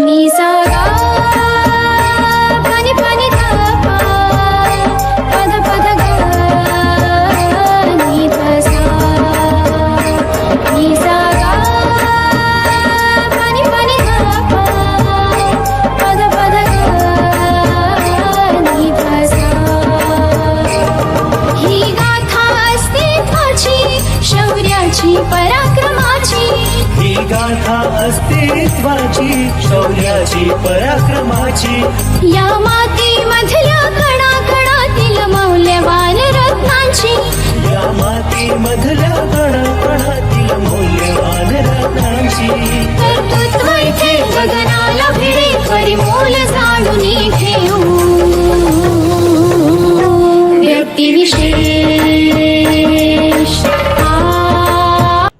नि सा गा पनि पनि धा पा पद पद गा नि ध सा नि सा गा पनि पनि धा पा पद पद गा नि ध सा ही गाथा अस्तित्वाची शौर्याची पराक्रमाची ही गाथा अस्तित्वाची शौर्याची पराक्रमाची या मातीमधल्या कणाकणातील मौल्यवान रत्नांची या मातीमधल्या कणाकणातील मौल्यवान रत्नांची कर्तृत्व इथे गगनाला भिडे परिमोल जाणून घेऊ व्यक्तिविशेष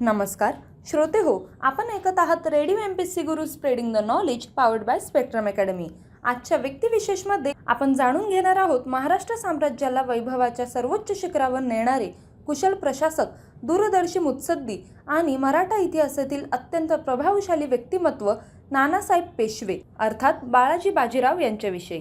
नमस्कार श्रोते हो, आपण ऐकत आहात radio MPSC Guru spreading the knowledge powered by spectrum academy. आजच्या व्यक्तिविशेषमध्ये आपण जाणून घेणार आहोत महाराष्ट्र साम्राज्याला वैभवाच्या सर्वोच्च शिखरावर नेणारे कुशल प्रशासक, दूरदर्शी मुत्सद्दी आणि मराठा इतिहासातील अत्यंत प्रभावशाली व्यक्तिमत्व नानासाहेब पेशवे अर्थात बाळाजी बाजीराव यांच्याविषयी.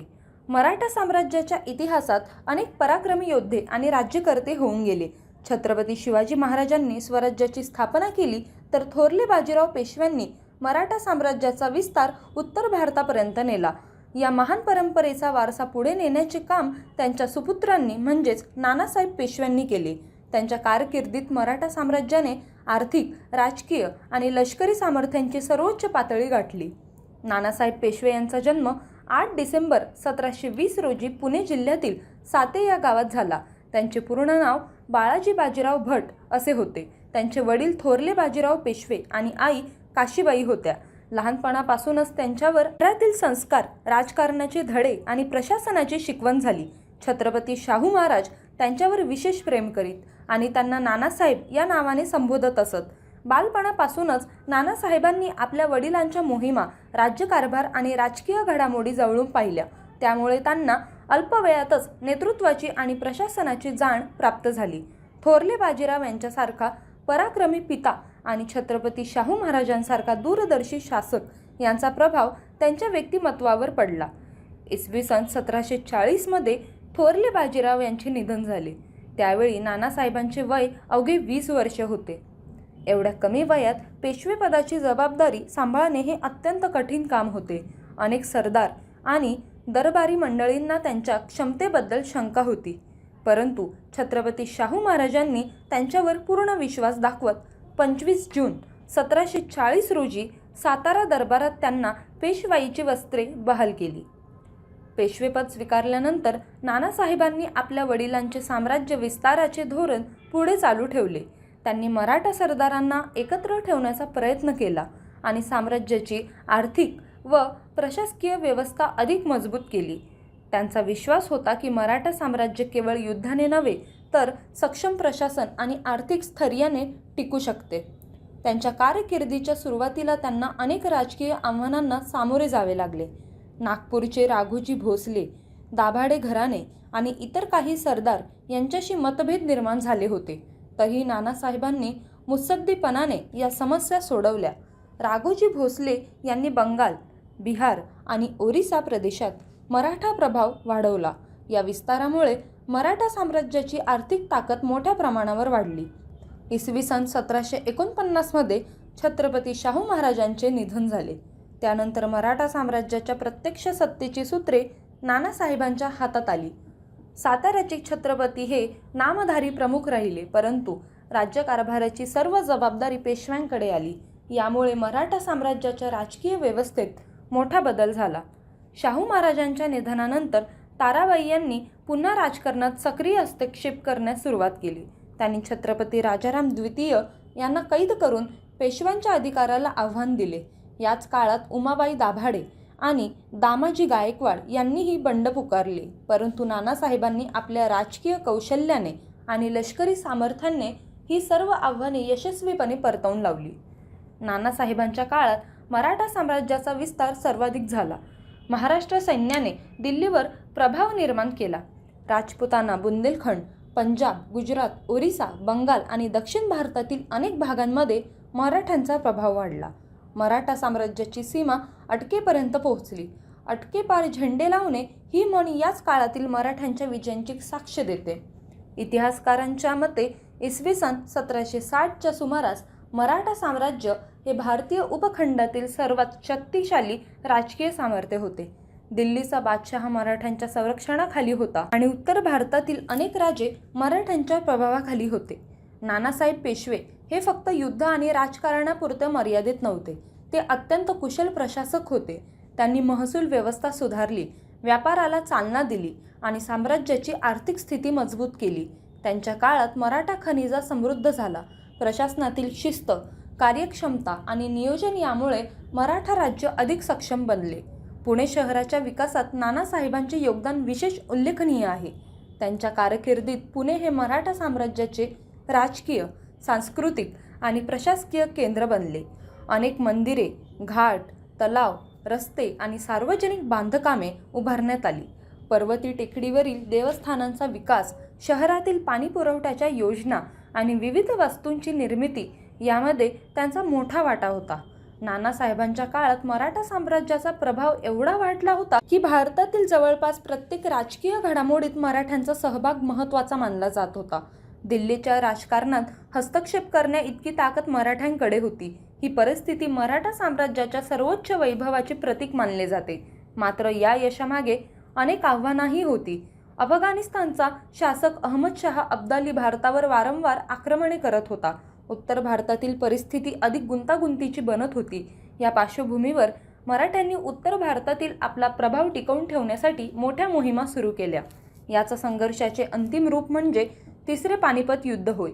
मराठा साम्राज्याच्या इतिहासात अनेक पराक्रमी योद्धे आणि राज्यकर्ते होऊन गेले. छत्रपती शिवाजी महाराजांनी स्वराज्याची स्थापना केली तर थोरले बाजीराव पेशव्यांनी मराठा साम्राज्याचा विस्तार उत्तर भारतापर्यंत नेला. या महान परंपरेचा वारसा पुढे नेण्याचे काम त्यांच्या सुपुत्रांनी म्हणजेच नानासाहेब पेशव्यांनी केले. त्यांच्या कारकिर्दीत मराठा साम्राज्याने आर्थिक, राजकीय आणि लष्करी सामर्थ्यांची सर्वोच्च पातळी गाठली. नानासाहेब पेशवे यांचा जन्म 8 डिसेंबर 1720 रोजी पुणे जिल्ह्यातील साते या गावात झाला. त्यांचे पूर्ण नाव बाळाजी बाजीराव भट असे होते. त्यांचे वडील थोरले बाजीराव पेशवे आणि आई काशीबाई होत्या. लहानपणापासूनच त्यांच्यावर घरातील संस्कार, राजकारणाचे धडे आणि प्रशासनाची शिकवण झाली. छत्रपती शाहू महाराज त्यांच्यावर विशेष प्रेम करीत आणि त्यांना नानासाहेब या नावाने संबोधत असत. बालपणापासूनच नानासाहेबांनी आपल्या वडिलांच्या मोहिमा, राज्यकारभार आणि राजकीय घडामोडी जवळून पाहिल्या. त्यामुळे त्यांना अल्पवयातच नेतृत्वाची आणि प्रशासनाची जाण प्राप्त झाली. थोरले बाजीराव यांच्यासारखा पराक्रमी पिता आणि छत्रपती शाहू महाराजांसारखा दूरदर्शी शासक यांचा प्रभाव त्यांच्या व्यक्तिमत्वावर पडला. इसवी सन 1740 मध्ये थोरले बाजीराव यांचे निधन झाले. त्यावेळी नानासाहेबांचे वय अवघे 20 वर्ष होते. एवढ्या कमी वयात पेशवेपदाची जबाबदारी सांभाळणे हे अत्यंत कठीण काम होते. अनेक सरदार आणि दरबारी मंडळींना त्यांच्या क्षमतेबद्दल शंका होती, परंतु छत्रपती शाहू महाराजांनी त्यांच्यावर पूर्ण विश्वास दाखवत 25 जून 1740 रोजी सातारा दरबारात त्यांना पेशवाईची वस्त्रे बहाल केली. पेशवेपद स्वीकारल्यानंतर नानासाहेबांनी आपल्या वडिलांचे साम्राज्य विस्ताराचे धोरण पुढे चालू ठेवले. त्यांनी मराठा सरदारांना एकत्र ठेवण्याचा प्रयत्न केला आणि साम्राज्याची आर्थिक व प्रशासकीय व्यवस्था अधिक मजबूत केली. त्यांचा विश्वास होता की मराठा साम्राज्य केवळ युद्धाने नव्हे तर सक्षम प्रशासन आणि आर्थिक स्थैर्याने टिकू शकते. त्यांच्या कारकिर्दीच्या सुरुवातीला त्यांना अनेक राजकीय आव्हानांना सामोरे जावे लागले. नागपूरचे राघोजी भोसले, दाभाडे घराणे आणि इतर काही सरदार यांच्याशी मतभेद निर्माण झाले होते. तरीही नानासाहेबांनी मुत्सद्दीपणाने या समस्या सोडवल्या. राघोजी भोसले यांनी बंगाल, बिहार आणि ओरिसा प्रदेशात मराठा प्रभाव वाढवला. या विस्तारामुळे मराठा साम्राज्याची आर्थिक ताकद मोठ्या प्रमाणावर वाढली. इसवी सन 1749 मध्ये छत्रपती शाहू महाराजांचे निधन झाले. त्यानंतर मराठा साम्राज्याच्या प्रत्यक्ष सत्तेची सूत्रे नानासाहेबांच्या हातात आली. साताऱ्याचे छत्रपती हे नामधारी प्रमुख राहिले, परंतु राज्यकारभाराची सर्व जबाबदारी पेशव्यांकडे आली. यामुळे मराठा साम्राज्याच्या राजकीय व्यवस्थेत मोठा बदल झाला. शाहू महाराजांच्या निधनानंतर ताराबाई यांनी पुन्हा राजकारणात सक्रिय हस्तक्षेप करण्यास सुरुवात केली. त्यांनी छत्रपती राजाराम द्वितीय यांना कैद करून पेशव्यांच्या अधिकाराला आव्हान दिले. याच काळात उमाबाई दाभाडे आणि दामाजी गायकवाड यांनीही बंड पुकारले, परंतु नानासाहेबांनी आपल्या राजकीय कौशल्याने आणि लष्करी सामर्थ्याने ही सर्व आव्हाने यशस्वीपणे परतवून लावली. नानासाहेबांच्या काळात मराठा साम्राज्याचा विस्तार सर्वाधिक झाला. महाराष्ट्र सैन्याने दिल्लीवर प्रभाव निर्माण केला. राजपुताना, बुंदेलखंड, पंजाब, गुजरात, ओरिसा, बंगाल आणि दक्षिण भारतातील अनेक भागांमध्ये मराठ्यांचा प्रभाव वाढला. मराठा साम्राज्याची सीमा अटकेपर्यंत पोहोचली. अटकेपार झेंडे लावणे ही म्हण याच काळातील मराठ्यांच्या विजयांची साक्ष देते. इतिहासकारांच्या मते इसवी सन 1760च्या सुमारास मराठा साम्राज्य हे भारतीय उपखंडातील सर्वात शक्तिशाली राजकीय सामर्थ्य होते. दिल्लीचा बादशहा मराठ्यांच्या संरक्षणाखाली होता आणि उत्तर भारतातील अनेक राजे मराठ्यांच्या प्रभावाखाली होते. नानासाहेब पेशवे हे फक्त युद्ध आणि राजकारणापुरते मर्यादित नव्हते. ते अत्यंत कुशल प्रशासक होते. त्यांनी महसूल व्यवस्था सुधारली, व्यापाराला चालना दिली आणि साम्राज्याची आर्थिक स्थिती मजबूत केली. त्यांच्या काळात मराठा खनिजा समृद्ध झाला. प्रशासनातील शिस्त, कार्यक्षमता आणि नियोजन यामुळे मराठा राज्य अधिक सक्षम बनले. पुणे शहराच्या विकासात नानासाहेबांचे योगदान विशेष उल्लेखनीय आहे. त्यांच्या कारकिर्दीत पुणे हे मराठा साम्राज्याचे राजकीय, सांस्कृतिक आणि प्रशासकीय केंद्र बनले. अनेक मंदिरे, घाट, तलाव, रस्ते आणि सार्वजनिक बांधकामे उभारण्यात आली. पर्वती टेकडीवरील देवस्थानांचा विकास, शहरातील पाणी पुरवठ्याच्या योजना आणि विविध वस्तूंची निर्मिती यामध्ये त्यांचा मोठा वाटा होता. नानासाहेबांच्या काळात मराठा साम्राज्याचा प्रभाव एवढा वाढला होता की भारतातील जवळपास प्रत्येक राजकीय घडामोडीत मराठ्यांचा सहभाग महत्त्वाचा मानला जात होता. दिल्लीच्या राजकारणात हस्तक्षेप करण्या इतकी ताकद मराठ्यांकडे होती. ही परिस्थिती मराठा साम्राज्याच्या सर्वोच्च वैभवाचे प्रतीक मानले जाते. मात्र या यशामागे अनेक आव्हानांही होती. अफगाणिस्तानचा शासक अहमदशहा अब्दाली भारतावर वारंवार आक्रमणे करत होता. उत्तर भारतातील परिस्थिती अधिक गुंतागुंतीची बनत होती. या पार्श्वभूमीवर मराठ्यांनी उत्तर भारतातील आपला प्रभाव टिकवून ठेवण्यासाठी मोठ्या मोहिमा सुरू केल्या. याच संघर्षाचे अंतिम रूप म्हणजे तिसरे पानिपत युद्ध होय.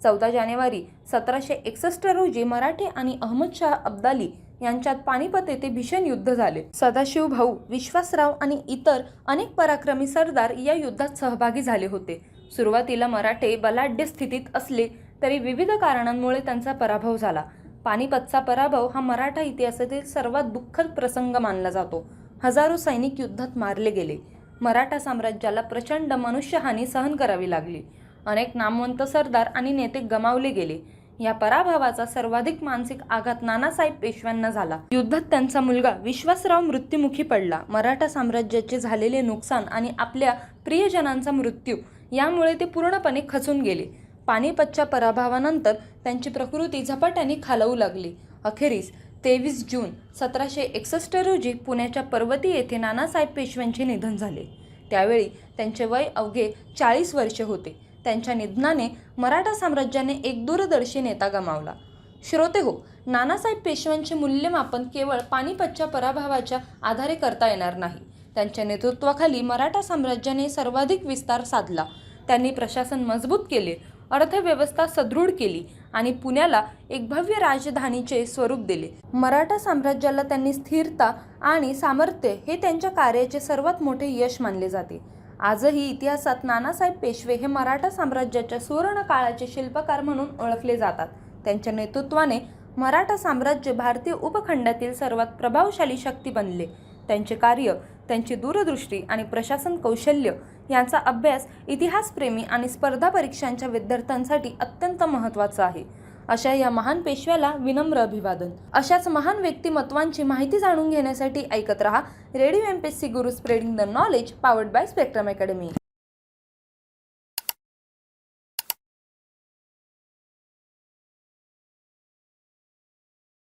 14 जानेवारी 1761 रोजी मराठे आणि अहमदशहा अब्दाली यांच्यात पानिपत येथे भीषण युद्ध झाले. सदाशिव भाऊ, विश्वासराव आणि इतर अनेक पराक्रमी सरदार या युद्धात सहभागी झाले होते. सुरुवातीला मराठे बलाढ्य स्थितीत असले तरी विविध कारणांमुळे त्यांचा पराभव झाला. पानिपतचा पराभव हा मराठा इतिहासातील सर्वात दुःखद प्रसंग मानला जातो. हजारो सैनिक युद्धात मारले गेले. मराठा साम्राज्याला प्रचंड मनुष्यहानी सहन करावी लागली. अनेक नामवंत सरदार आणि नेते गमावले गेले. या पराभवाचा सर्वाधिक मानसिक आघात नानासाहेब पेशव्यांना झाला. युद्धात त्यांचा मुलगा विश्वासराव मृत्युमुखी पडला. मराठा साम्राज्याचे झालेले नुकसान आणि आपल्या प्रियजनांचा मृत्यू यामुळे ते पूर्णपणे खचून गेले. पानिपतच्या पराभवानंतर त्यांची प्रकृती झपाट्याने खालवू लागली. अखेरीस 23 जून 1761 रोजी पुण्याच्या पर्वती येथे नानासाहेब पेशव्यांचे निधन झाले. त्यावेळी त्यांचे वय अवघे 40 वर्षे होते. त्यांच्या निधनाने मराठा साम्राज्याने एक दूरदर्शी नेता गमावला. श्रोतेहो, नानासाहेब पेशव्यांचे मूल्यमापन केवळ पानिपतच्या पराभवाच्या आधारे करता येणार नाही. त्यांच्या नेतृत्वाखाली मराठा साम्राज्याने सर्वाधिक विस्तार साधला. त्यांनी प्रशासन मजबूत केले, अर्थव्यवस्था सदृढ केली आणि पुण्याला एक भव्य राजधानीचे स्वरूप दिले. मराठा साम्राज्याला त्यांनी स्थिरता आणि सामर्थ्य हे त्यांच्या कार्याचे सर्वात मोठे यश मानले जाते. आजही इतिहासात नानासाहेब पेशवे हे मराठा साम्राज्याच्या सुवर्ण काळाचे शिल्पकार म्हणून ओळखले जातात. त्यांच्या नेतृत्वाने मराठा साम्राज्य भारतीय उपखंडातील सर्वात प्रभावशाली शक्ती बनले. त्यांचे कार्य, त्यांची दूरदृष्टी आणि प्रशासन कौशल्य यांचा अभ्यास इतिहासप्रेमी आणि स्पर्धा परीक्षांच्या विद्यार्थ्यांसाठी अत्यंत महत्त्वाचा आहे. अशा या महान पेशव्याला विनम्र अभिवादन. अशाच महान व्यक्तिमत्वांची माहिती जाणून घेण्यासाठी ऐकत रहा radio MPSC Guru, spreading the knowledge, powered by spectrum academy.